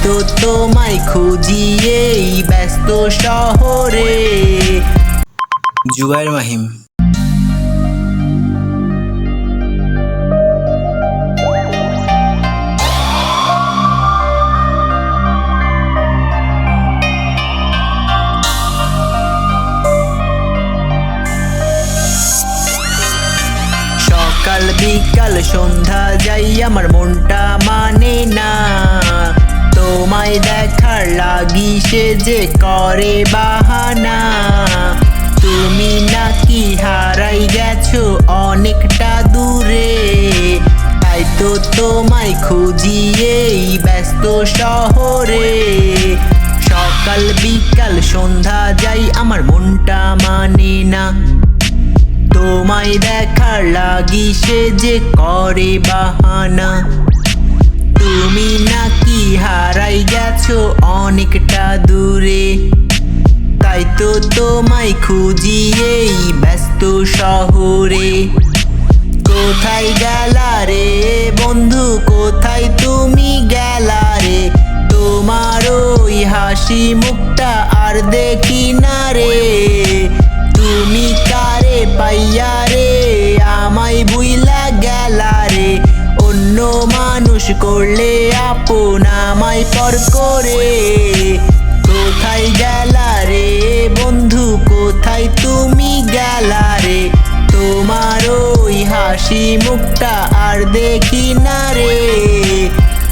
তো তোমায় খুঁজি এই ব্যস্ত শহরে। জুবায়ের মাহিম। সকাল বিকাল সন্ধ্যা যাই আমার মনটা মানে না, তোমায় দেখার লাগি সে যে করে বাহানা। তুমি নাকি হারাই গেছো অনেকটা দূরে, তাই তো তোমায় খুঁজি এই ব্যস্ত শহরে। সকাল বিকাল সন্ধ্যা যাই আমার মনটা মানে না, তোমায় দেখার লাগি সে যে করে বাহানা। তুমি নাকি হারাই গেছো অনেকটা দূরে, তাই তো তোমায় খুঁজি এই ব্যস্ত শহরে। কোথায় গেলা রে বন্ধু, কোথায় তুমি গেলা রে, তোমার ওই হাসি মুখটা আর দেখি না রে। তুমি কারে পাইয়া রে আমায় ভুইলা গেলা রে, অন্য মানুষ করলে আপন আমায় পর করে। কোথায় গেলা রে বন্ধু, কোথায় তুমি গেলা রে, তোমার ওই হাসি মুখটা আর দেখি না রে।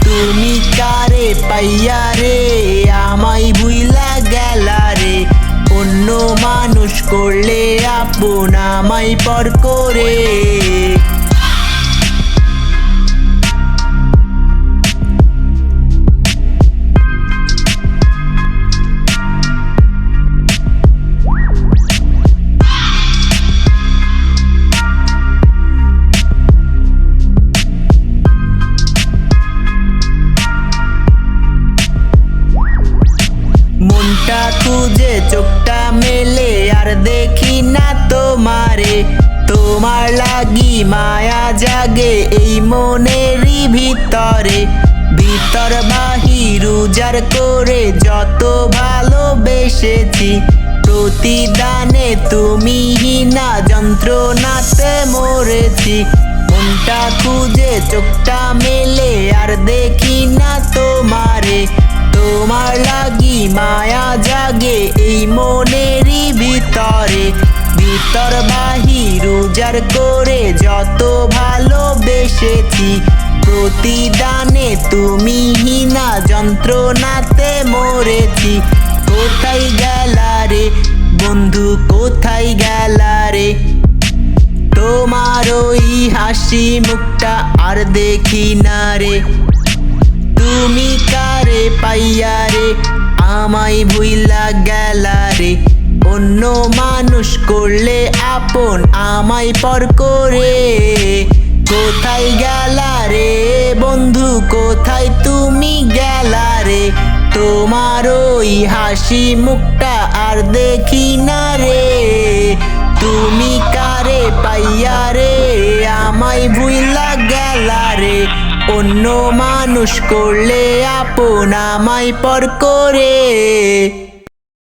তুমি কারে পাইয়া রে আমায় ভুইলা গেলা রে, অন্য মানুষ করলে আপন আমায় পর করে। মনটা খুঁজে চোখটা মেলে আর দেখি না তোমারে, তোমার লাগি মায়া জাগে এই মনেরই ভিতরে। ভিতর বাহির উজাড় করে যত ভালোবেসেছি, প্রতিদানে তুমি হিনা যন্ত্রণাতে মরেছি। মনটা খুঁজে চোখটা মেলে আর দেখি না তোমারে, তোমার লাগি মায়া জাগে এই মনেরই ভিতরে। ভিতর বাহির উজাড় করে যত ভালোবেসেছি, প্রতিদানে তুমি হিনা যন্ত্রণাতে মরেছি। কোথায় গেলা রে বন্ধু, কোথায় গেলা রে, তোমার ওই হাসি মুখটা আর দেখি না রে। তুমি কারে পাইয়া রে আমায় ভুইলা গেলা রে, অন্য মানুষ করলে আপন আমায় পর করে। কোথায় গেলা রে বন্ধু, কোথায় তুমি গেলা রে, তোমার ওই হাসি মুখটা আর দেখি না রে। তুমি কারে পাইয়া রে আমায় ভুইলা গেলা রে, অন্য মানুষ করলে আপন আমায় পর করে।